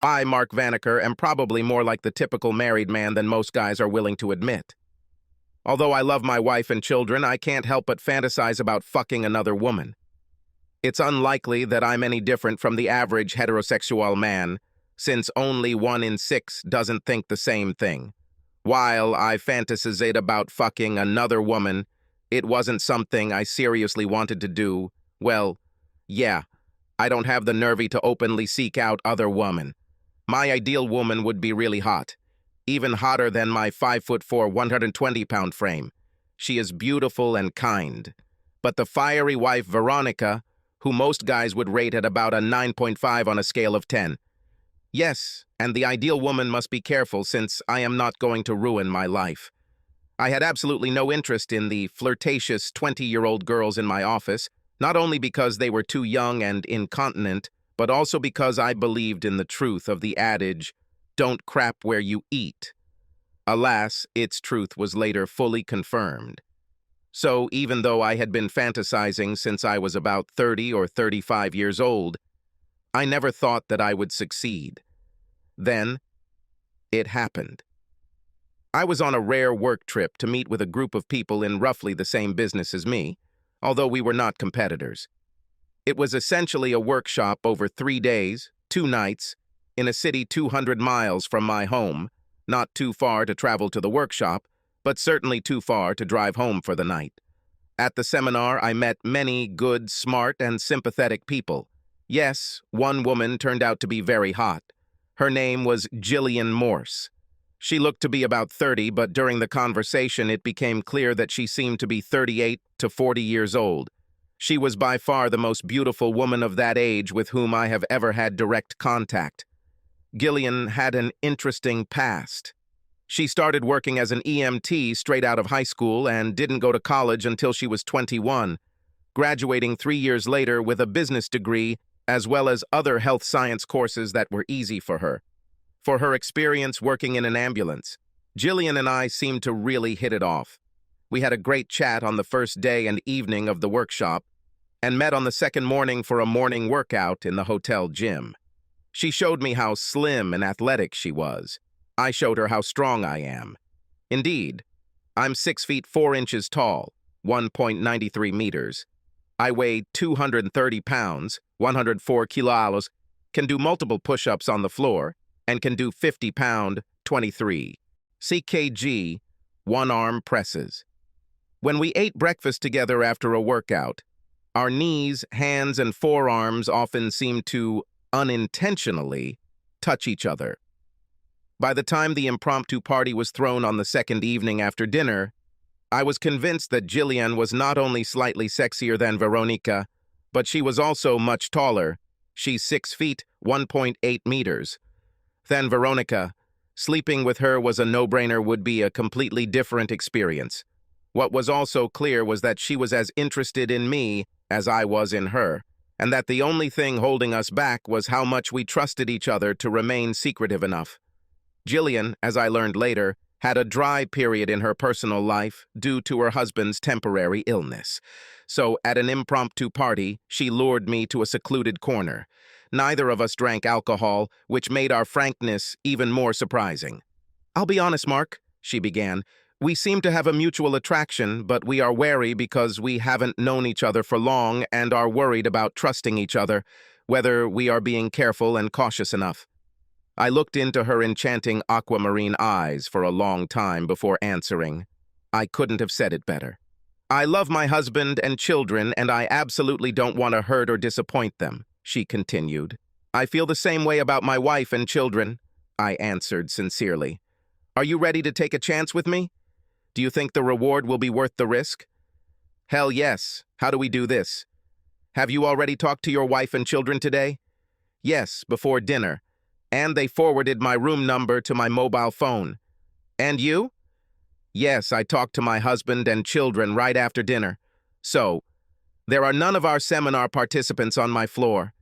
I, Mark Vanaker, am probably more like the typical married man than most guys are willing to admit. Although I love my wife and children, I can't help but fantasize about fucking another woman. It's unlikely that I'm any different from the average heterosexual man, since only 1 in 6 doesn't think the same thing. While I fantasize about fucking another woman, it wasn't something I seriously wanted to do. Well, yeah, I don't have the nerve to openly seek out other women. My ideal woman would be really hot, even hotter than my 5'4", 120-pound frame. She is beautiful and kind. But the fiery wife, Veronica, who most guys would rate at about a 9.5 on a scale of 10. Yes, and the ideal woman must be careful since I am not going to ruin my life. I had absolutely no interest in the flirtatious 20-year-old girls in my office, not only because they were too young and incontinent, but also because I believed in the truth of the adage, "Don't crap where you eat." Alas, its truth was later fully confirmed. So even though I had been fantasizing since I was about 30 or 35 years old, I never thought that I would succeed. Then, it happened. I was on a rare work trip to meet with a group of people in roughly the same business as me, although we were not competitors. It was essentially a workshop over 3 days, 2 nights, in a city 200 miles from my home, not too far to travel to the workshop, but certainly too far to drive home for the night. At the seminar, I met many good, smart, and sympathetic people. Yes, one woman turned out to be very hot. Her name was Jillian Morse. She looked to be about 30, but during the conversation it became clear that she seemed to be 38 to 40 years old. She was by far the most beautiful woman of that age with whom I have ever had direct contact. Gillian had an interesting past. She started working as an EMT straight out of high school and didn't go to college until she was 21, graduating 3 years later with a business degree as well as other health science courses that were easy for her. For her experience working in an ambulance, Jillian and I seemed to really hit it off. We had a great chat on the first day and evening of the workshop and met on the second morning for a morning workout in the hotel gym. She showed me how slim and athletic she was. I showed her how strong I am. Indeed, I'm 6 feet 4 inches tall, 1.93 meters. I weigh 230 pounds, 104 kilos, can do multiple push-ups on the floor, and can do 50-pound, 23 kg, one-arm presses. When we ate breakfast together after a workout, our knees, hands, and forearms often seemed to, unintentionally, touch each other. By the time the impromptu party was thrown on the second evening after dinner, I was convinced that Jillian was not only slightly sexier than Veronica, but she was also much taller. She's 6 feet, 1.8 meters. Than Veronica. Sleeping with her was a no-brainer, would be a completely different experience. What was also clear was that she was as interested in me as I was in her, and that the only thing holding us back was how much we trusted each other to remain secretive enough. Jillian, as I learned later, had a dry period in her personal life due to her husband's temporary illness. So, at an impromptu party, she lured me to a secluded corner. Neither of us drank alcohol, which made our frankness even more surprising. "I'll be honest, Mark," she began. "We seem to have a mutual attraction, but we are wary because we haven't known each other for long and are worried about trusting each other, whether we are being careful and cautious enough." I looked into her enchanting aquamarine eyes for a long time before answering. I couldn't have said it better. "I love my husband and children, and I absolutely don't want to hurt or disappoint them," she continued. "I feel the same way about my wife and children," I answered sincerely. "Are you ready to take a chance with me? Do you think the reward will be worth the risk?" "Hell yes. How do we do this?" "Have you already talked to your wife and children today?" "Yes, before dinner. And they forwarded my room number to my mobile phone." "And you?" "Yes, I talked to my husband and children right after dinner." "So, there are none of our seminar participants on my floor."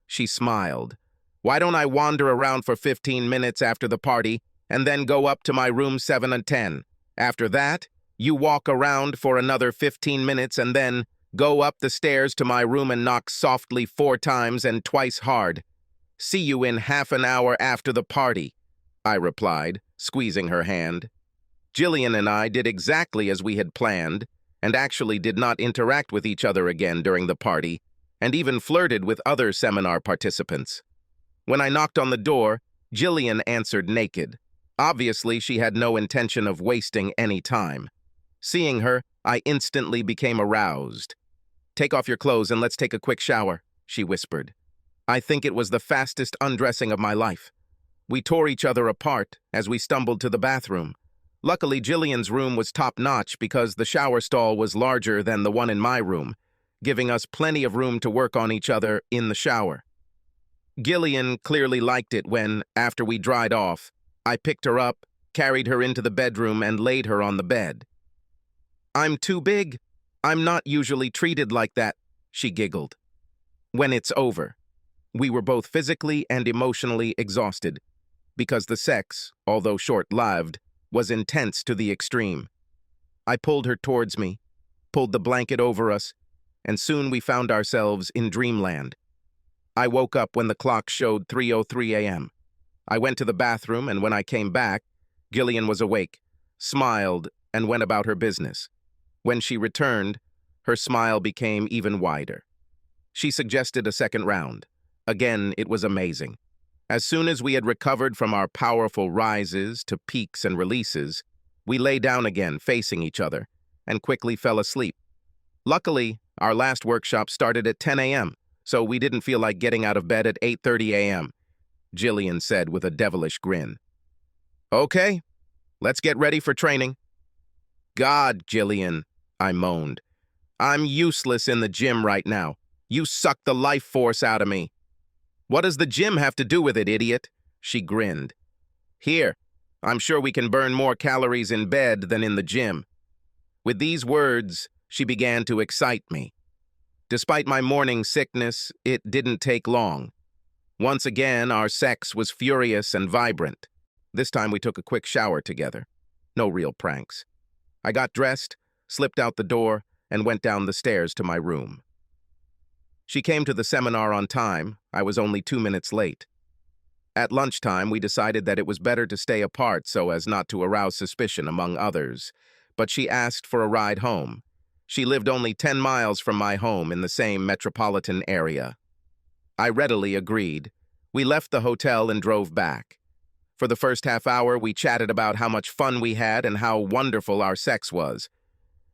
She smiled. "Why don't I wander around for 15 minutes after the party and then go up to my room 7 and 10? After that, you walk around for another 15 minutes and then go up the stairs to my room and knock softly 4 times and twice hard." See you in half an hour after the party, I replied, squeezing her hand. Jillian and I did exactly as we had planned, and actually did not interact with each other again during the party, and even flirted with other seminar participants. When I knocked on the door, Jillian answered naked. Obviously, she had no intention of wasting any time. Seeing her, I instantly became aroused. "Take off your clothes and let's take a quick shower," she whispered. I think it was the fastest undressing of my life. We tore each other apart as we stumbled to the bathroom. Luckily, Jillian's room was top-notch because the shower stall was larger than the one in my room, giving us plenty of room to work on each other in the shower. Jillian clearly liked it when, after we dried off, I picked her up, carried her into the bedroom, and laid her on the bed. "I'm too big. I'm not usually treated like that," she giggled. When it's over. We were both physically and emotionally exhausted, because the sex, although short-lived, was intense to the extreme. I pulled her towards me, pulled the blanket over us, and soon we found ourselves in dreamland. I woke up when the clock showed 3:03 a.m. I went to the bathroom, and when I came back, Jillian was awake, smiled, and went about her business. When she returned, her smile became even wider. She suggested a second round. Again, it was amazing. As soon as we had recovered from our powerful rises to peaks and releases, we lay down again, facing each other, and quickly fell asleep. Luckily, our last workshop started at 10 a.m., so we didn't feel like getting out of bed at 8:30 a.m., Jillian said with a devilish grin. "Okay, let's get ready for training." "God, Jillian," I moaned. "I'm useless in the gym right now. You suck the life force out of me." "What does the gym have to do with it, idiot?" She grinned. "Here, I'm sure we can burn more calories in bed than in the gym." With these words, she began to excite me. Despite my morning sickness, it didn't take long. Once again, our sex was furious and vibrant. This time we took a quick shower together. No real pranks. I got dressed, slipped out the door, and went down the stairs to my room. She came to the seminar on time. I was only 2 minutes late. At lunchtime, we decided that it was better to stay apart so as not to arouse suspicion among others, but she asked for a ride home. She lived only 10 miles from my home in the same metropolitan area. I readily agreed. We left the hotel and drove back. For the first half hour, we chatted about how much fun we had and how wonderful our sex was.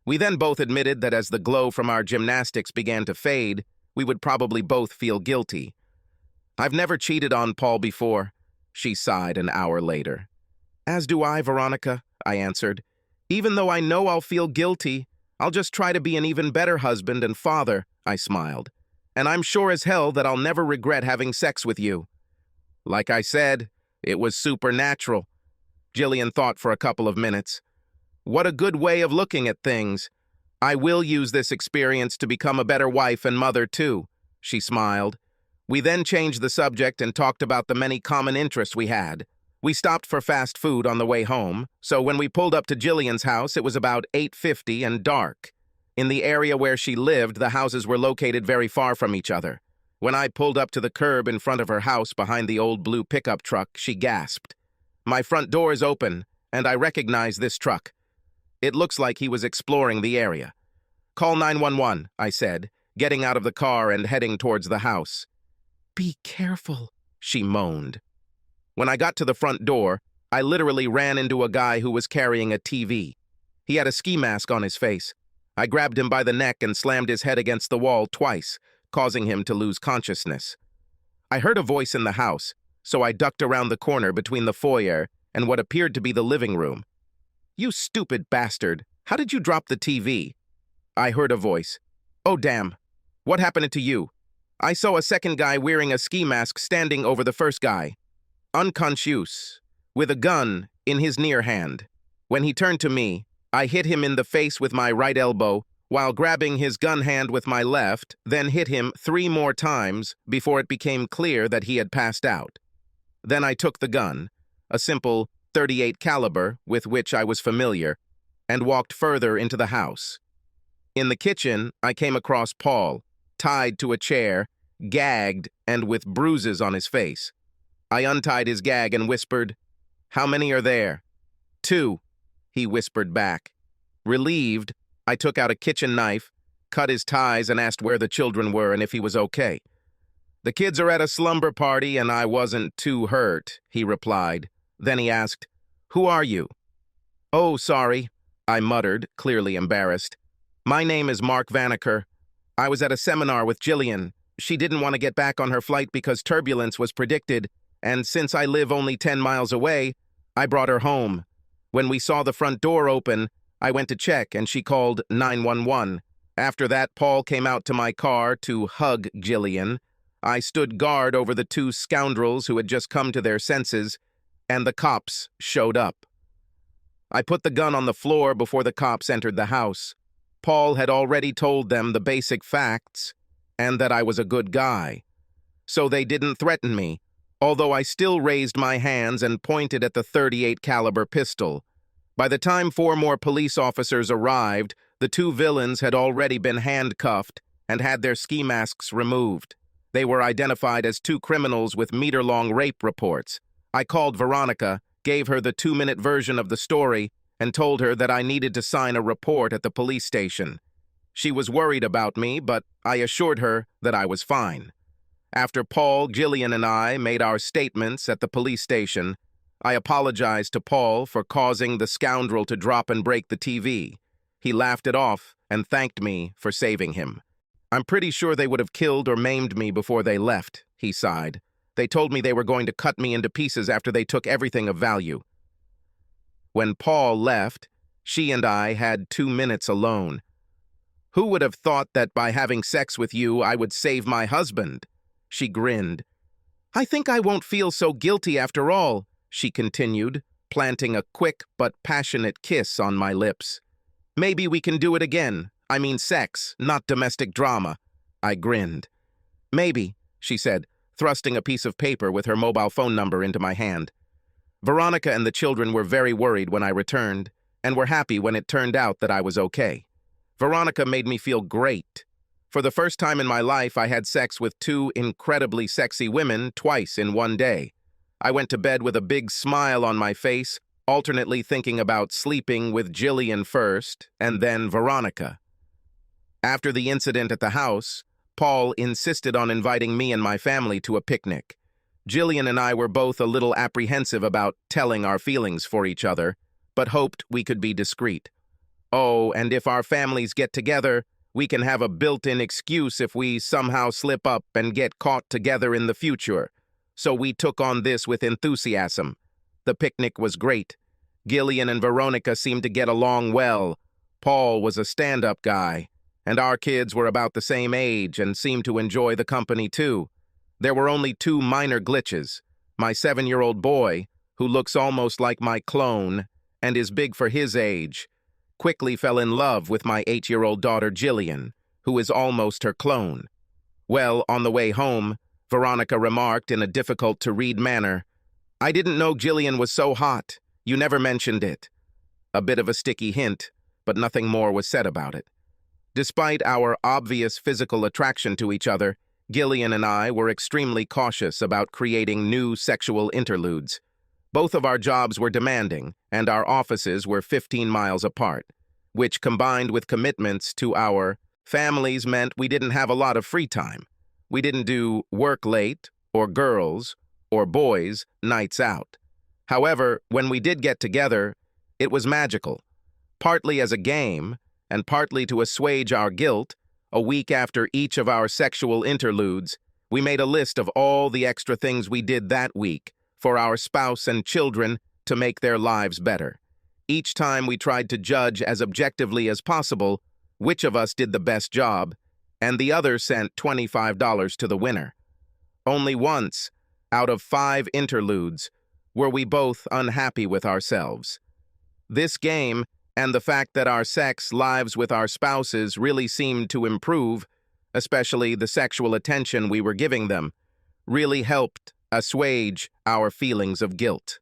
We then both admitted that as the glow from our gymnastics began to fade, we would probably both feel guilty. "I've never cheated on Paul before," she sighed an hour later. "As do I, Veronica," I answered. "Even though I know I'll feel guilty, I'll just try to be an even better husband and father," I smiled. "And I'm sure as hell that I'll never regret having sex with you." Like I said, it was supernatural. Jillian thought for a couple of minutes. "What a good way of looking at things. I will use this experience to become a better wife and mother, too," she smiled. We then changed the subject and talked about the many common interests we had. We stopped for fast food on the way home, so when we pulled up to Jillian's house, it was about 8:50 and dark. In the area where she lived, the houses were located very far from each other. When I pulled up to the curb in front of her house behind the old blue pickup truck, she gasped. "My front door is open, and I recognize this truck. It looks like he was exploring the area." "Call 911, I said, getting out of the car and heading towards the house. "Be careful," she moaned. When I got to the front door, I literally ran into a guy who was carrying a TV. He had a ski mask on his face. I grabbed him by the neck and slammed his head against the wall twice, causing him to lose consciousness. I heard a voice in the house, so I ducked around the corner between the foyer and what appeared to be the living room. "You stupid bastard, how did you drop the TV?" I heard a voice. "Oh, damn. What happened to you?" I saw a second guy wearing a ski mask standing over the first guy, unconscious, with a gun in his near hand. When he turned to me, I hit him in the face with my right elbow while grabbing his gun hand with my left, then hit him 3 more times before it became clear that he had passed out. Then I took the gun, a simple .38 caliber with which I was familiar, and walked further into the house. In the kitchen, I came across Paul, tied to a chair gagged and with bruises on his face. I untied his gag and whispered, "How many are there?" "2," he whispered back. Relieved, I took out a kitchen knife, cut his ties, and asked where the children were and if he was okay. "The kids are at a slumber party and I wasn't too hurt," he replied. Then he asked, "Who are you?" "Oh, sorry," I muttered, clearly embarrassed. "My name is Mark Vanaker. I was at a seminar with Jillian. She didn't want to get back on her flight because turbulence was predicted, and since I live only 10 miles away, I brought her home. When we saw the front door open, I went to check and she called 911. After that, Paul came out to my car to hug Jillian. I stood guard over the 2 scoundrels who had just come to their senses, and the cops showed up. I put the gun on the floor before the cops entered the house. Paul had already told them the basic facts, and that I was a good guy. So they didn't threaten me, although I still raised my hands and pointed at the .38 caliber pistol. By the time 4 more police officers arrived, the 2 villains had already been handcuffed and had their ski masks removed. They were identified as 2 criminals with meter-long rape reports. I called Veronica, gave her the 2-minute version of the story, and told her that I needed to sign a report at the police station. She was worried about me, but I assured her that I was fine. After Paul, Jillian, and I made our statements at the police station, I apologized to Paul for causing the scoundrel to drop and break the TV. He laughed it off and thanked me for saving him. "I'm pretty sure they would have killed or maimed me before they left," he sighed. "They told me they were going to cut me into pieces after they took everything of value." When Paul left, she and I had 2 minutes alone. "Who would have thought that by having sex with you, I would save my husband?" She grinned. "I think I won't feel so guilty after all," she continued, planting a quick but passionate kiss on my lips. "Maybe we can do it again. I mean sex, not domestic drama." I grinned. "Maybe," she said, thrusting a piece of paper with her mobile phone number into my hand. Veronica and the children were very worried when I returned, and were happy when it turned out that I was okay. Veronica made me feel great. For the first time in my life, I had sex with 2 incredibly sexy women twice in one day. I went to bed with a big smile on my face, alternately thinking about sleeping with Jillian first and then Veronica. After the incident at the house, Paul insisted on inviting me and my family to a picnic. Jillian and I were both a little apprehensive about telling our feelings for each other, but hoped we could be discreet. Oh, and if our families get together, we can have a built-in excuse if we somehow slip up and get caught together in the future. So we took on this with enthusiasm. The picnic was great. Gillian and Veronica seemed to get along well. Paul was a stand-up guy, and our kids were about the same age and seemed to enjoy the company too. There were only 2 minor glitches. My 7-year-old boy, who looks almost like my clone and is big for his age, quickly fell in love with my 8-year-old daughter Jillian, who is almost her clone. Well, on the way home, Veronica remarked in a difficult-to-read manner, "I didn't know Jillian was so hot. You never mentioned it." A bit of a sticky hint, but nothing more was said about it. Despite our obvious physical attraction to each other, Gillian and I were extremely cautious about creating new sexual interludes. Both of our jobs were demanding, and our offices were 15 miles apart, which combined with commitments to our families meant we didn't have a lot of free time. We didn't do work late, or girls, or boys' nights out. However, when we did get together, it was magical. Partly as a game, and partly to assuage our guilt, a week after each of our sexual interludes, we made a list of all the extra things we did that week for our spouse and children to make their lives better. Each time we tried to judge as objectively as possible which of us did the best job, and the other sent $25 to the winner. Only once, out of 5 interludes, were we both unhappy with ourselves. This game, and the fact that our sex lives with our spouses really seemed to improve, especially the sexual attention we were giving them, really helped assuage our feelings of guilt.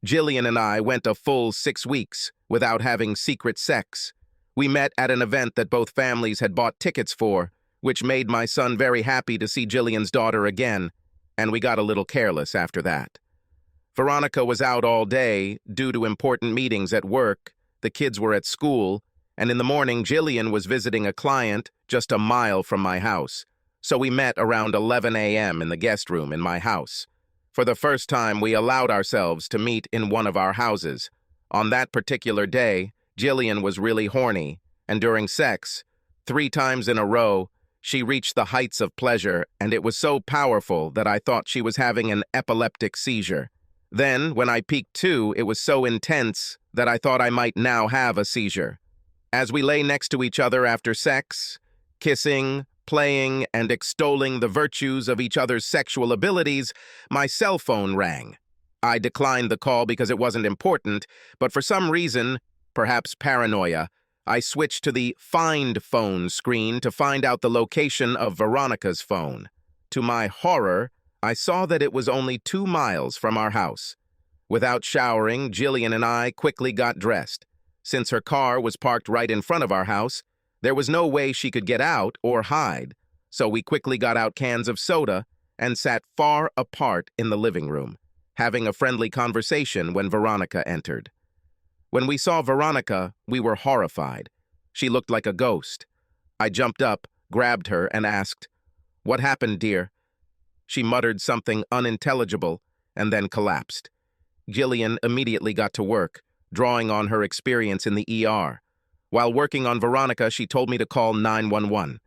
Jillian and I went a full 6 weeks without having secret sex. We met at an event that both families had bought tickets for, which made my son very happy to see Jillian's daughter again, and we got a little careless after that. Veronica was out all day due to important meetings at work, the kids were at school, and in the morning Jillian was visiting a client just a mile from my house, so we met around 11 a.m. in the guest room in my house. For the first time, we allowed ourselves to meet in one of our houses. On that particular day, Jillian was really horny, and during sex, 3 times in a row, she reached the heights of pleasure, and it was so powerful that I thought she was having an epileptic seizure. Then, when I peaked too, it was so intense that I thought I might now have a seizure. As we lay next to each other after sex, kissing, playing, and extolling the virtues of each other's sexual abilities, my cell phone rang. I declined the call because it wasn't important, but for some reason, perhaps paranoia, I switched to the Find Phone screen to find out the location of Veronica's phone. To my horror, I saw that it was only 2 miles from our house. Without showering, Jillian and I quickly got dressed. Since her car was parked right in front of our house, there was no way she could get out or hide, so we quickly got out cans of soda and sat far apart in the living room, having a friendly conversation when Veronica entered. When we saw Veronica, we were horrified. She looked like a ghost. I jumped up, grabbed her, and asked, "What happened, dear?" She muttered something unintelligible and then collapsed. Jillian immediately got to work, drawing on her experience in the ER. While working on Veronica, she told me to call 911.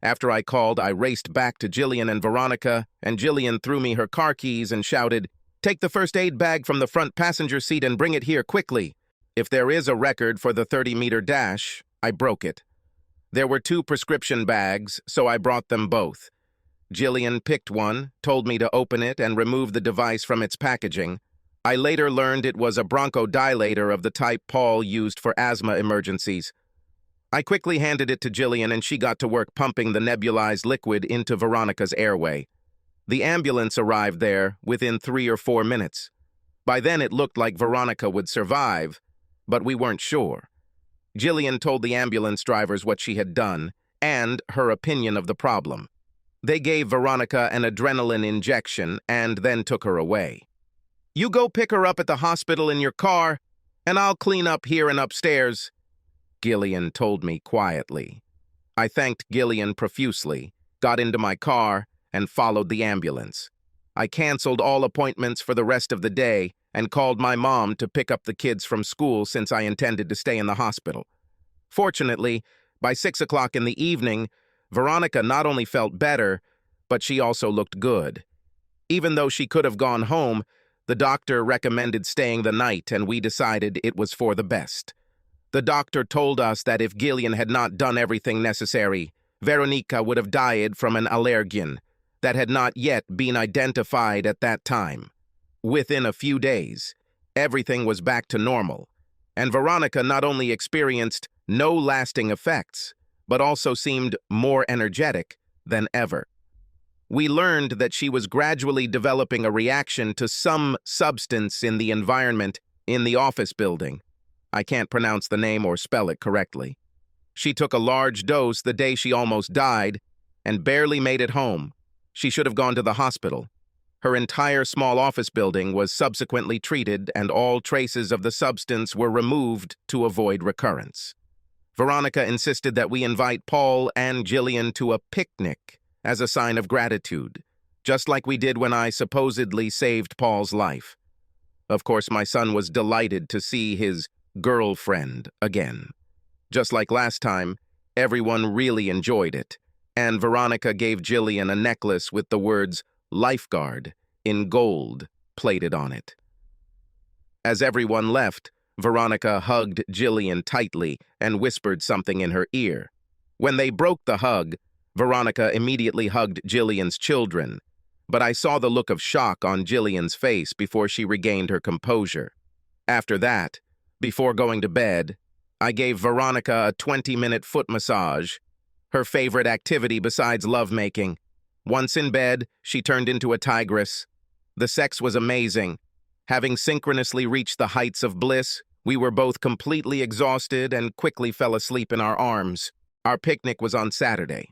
After I called, I raced back to Jillian and Veronica, and Jillian threw me her car keys and shouted, "Take the first aid bag from the front passenger seat and bring it here quickly." If there is a record for the 30-meter dash, I broke it. There were 2 prescription bags, so I brought them both. Jillian picked one, told me to open it and remove the device from its packaging. I later learned it was a bronchodilator of the type Paul used for asthma emergencies. I quickly handed it to Jillian and she got to work pumping the nebulized liquid into Veronica's airway. The ambulance arrived there within 3 or 4 minutes. By then it looked like Veronica would survive, but we weren't sure. Jillian told the ambulance drivers what she had done and her opinion of the problem. They gave Veronica an adrenaline injection and then took her away. "You go pick her up at the hospital in your car, and I'll clean up here and upstairs," Gillian told me quietly. I thanked Gillian profusely, got into my car, and followed the ambulance. I canceled all appointments for the rest of the day and called my mom to pick up the kids from school since I intended to stay in the hospital. Fortunately, by 6 o'clock in the evening, Veronica not only felt better, but she also looked good. Even though she could have gone home, the doctor recommended staying the night, and we decided it was for the best. The doctor told us that if Gillian had not done everything necessary, Veronica would have died from an allergen that had not yet been identified at that time. Within a few days, everything was back to normal, and Veronica not only experienced no lasting effects, but also seemed more energetic than ever. We learned that she was gradually developing a reaction to some substance in the environment in the office building. I can't pronounce the name or spell it correctly. She took a large dose the day she almost died and barely made it home. She should have gone to the hospital. Her entire small office building was subsequently treated and all traces of the substance were removed to avoid recurrence. Veronica insisted that we invite Paul and Jillian to a picnic as a sign of gratitude, just like we did when I supposedly saved Paul's life. Of course, my son was delighted to see his girlfriend again. Just like last time, everyone really enjoyed it, and Veronica gave Jillian a necklace with the words "Lifeguard" in gold plated on it. As everyone left, Veronica hugged Jillian tightly and whispered something in her ear. When they broke the hug, Veronica immediately hugged Jillian's children, but I saw the look of shock on Jillian's face before she regained her composure. After that, before going to bed, I gave Veronica a 20-minute foot massage, her favorite activity besides lovemaking. Once in bed, she turned into a tigress. The sex was amazing. Having synchronously reached the heights of bliss, we were both completely exhausted and quickly fell asleep in our arms. Our picnic was on Saturday.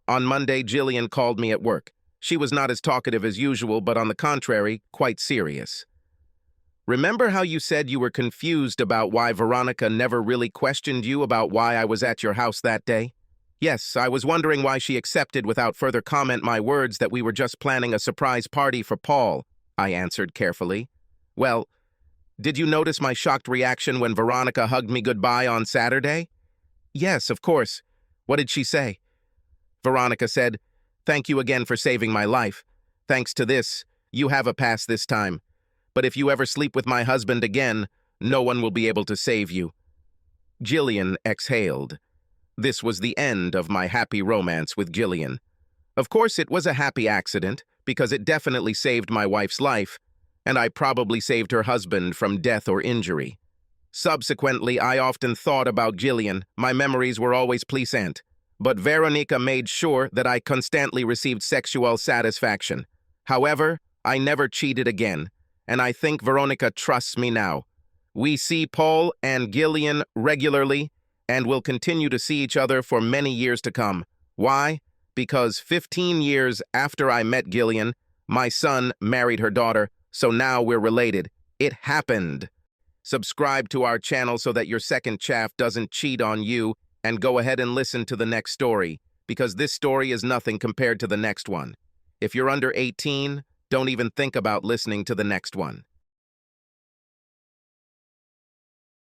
On Monday, Jillian called me at work. She was not as talkative as usual, but on the contrary, quite serious. Remember how you said you were confused about why Veronica never really questioned you about why I was at your house that day? Yes, I was wondering why she accepted without further comment my words that we were just planning a surprise party for Paul, I answered carefully. Well, did you notice my shocked reaction when Veronica hugged me goodbye on Saturday? Yes, of course. What did she say? Veronica said, "Thank you again for saving my life. Thanks to this, you have a pass this time. But if you ever sleep with my husband again, no one will be able to save you." Jillian exhaled. This was the end of my happy romance with Jillian. Of course, it was a happy accident, because it definitely saved my wife's life, and I probably saved her husband from death or injury. Subsequently, I often thought about Jillian. My memories were always pleasant. But Veronica made sure that I constantly received sexual satisfaction. However, I never cheated again, and I think Veronica trusts me now. We see Paul and Jillian regularly, and will continue to see each other for many years to come. Why? Because 15 years after I met Jillian, my son married her daughter, so now we're related. It happened. Subscribe to our channel so that your second chaff doesn't cheat on you, and go ahead and listen to the next story, because this story is nothing compared to the next one. If you're under 18, don't even think about listening to the next one.